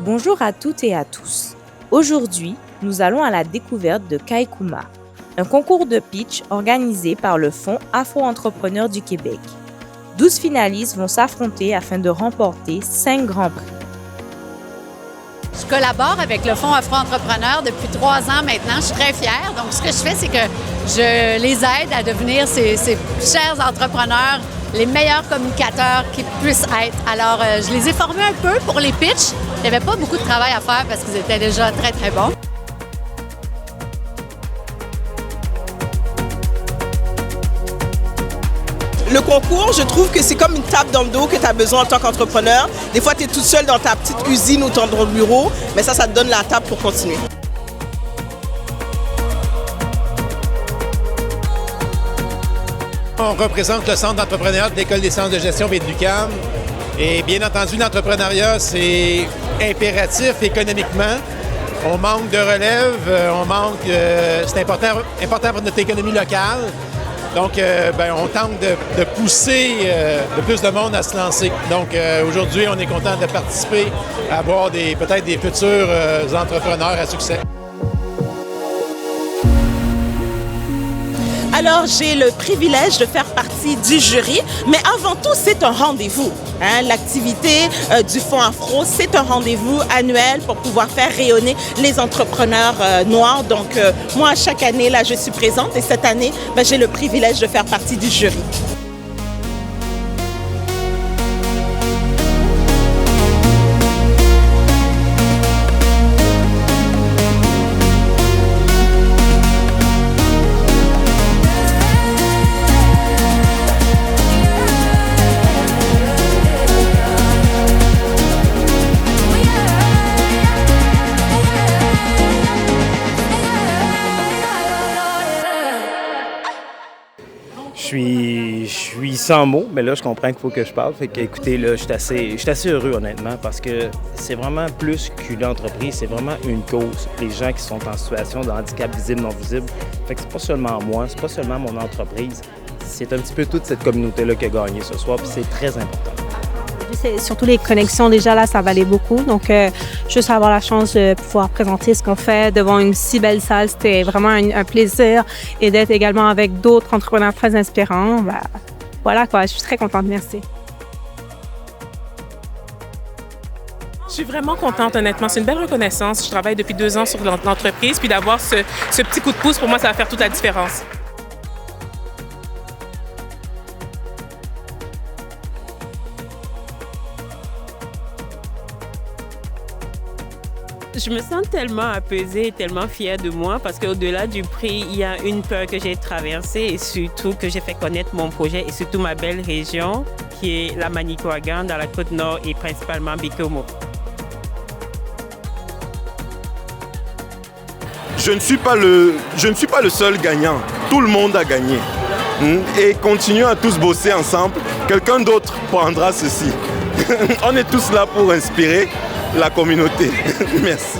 Bonjour à toutes et à tous. Aujourd'hui, nous allons à la découverte de Kaikuma, un concours de pitch organisé par le Fonds Afro-Entrepreneurs du Québec. 12 finalistes vont s'affronter afin de remporter 5 grands prix. Je collabore avec le Fonds Afro-Entrepreneurs depuis 3 ans maintenant. Je suis très fière. Donc, ce que je fais, c'est que je les aide à devenir ces chers entrepreneurs, les meilleurs communicateurs qu'ils puissent être. Alors, je les ai formés un peu pour les pitchs. Il n'y avait pas beaucoup de travail à faire parce qu'ils étaient déjà très, très bons. Le concours, je trouve que c'est comme une tape dans le dos que tu as besoin en tant qu'entrepreneur. Des fois, tu es toute seule dans ta petite usine ou dans ton bureau, mais ça te donne la tape pour continuer. On représente le Centre d'entrepreneuriat de l'École des sciences de gestion et de l'UQAM. Et bien entendu, l'entrepreneuriat, c'est impératif économiquement. On manque de relève, c'est important pour notre économie locale. Donc, on tente de pousser le plus de monde à se lancer. Donc, aujourd'hui, on est content de participer à avoir peut-être des futurs entrepreneurs à succès. Alors, j'ai le privilège de faire partie du jury, mais avant tout, c'est un rendez-vous. L'activité du Fonds Afro, c'est un rendez-vous annuel pour pouvoir faire rayonner les entrepreneurs noirs. Donc, moi, chaque année, là, je suis présente et cette année, j'ai le privilège de faire partie du jury. Je suis sans mots, mais là, je comprends qu'il faut que je parle. Fait que, écoutez, là, je suis assez heureux, honnêtement, parce que c'est vraiment plus qu'une entreprise, c'est vraiment une cause. Les gens qui sont en situation de handicap visible, non visible. Fait que c'est pas seulement moi, c'est pas seulement mon entreprise. C'est un petit peu toute cette communauté-là qui a gagné ce soir, puis c'est très important. C'est surtout les connexions, déjà là, ça valait beaucoup. Donc, juste avoir la chance de pouvoir présenter ce qu'on fait devant une si belle salle, c'était vraiment un plaisir. Et d'être également avec d'autres entrepreneurs très inspirants, voilà quoi, je suis très contente, merci. Je suis vraiment contente, honnêtement. C'est une belle reconnaissance. Je travaille depuis 2 ans sur l'entreprise, puis d'avoir ce petit coup de pouce, pour moi, ça va faire toute la différence. Je me sens tellement apaisée et tellement fière de moi parce qu'au-delà du prix, il y a une peur que j'ai traversée et surtout que j'ai fait connaître mon projet et surtout ma belle région qui est la Manicouagan dans la Côte-Nord et principalement Bikomo. Je ne suis pas le seul gagnant. Tout le monde a gagné. Et continuons à tous bosser ensemble. Quelqu'un d'autre prendra ceci. On est tous là pour inspirer la communauté. Merci.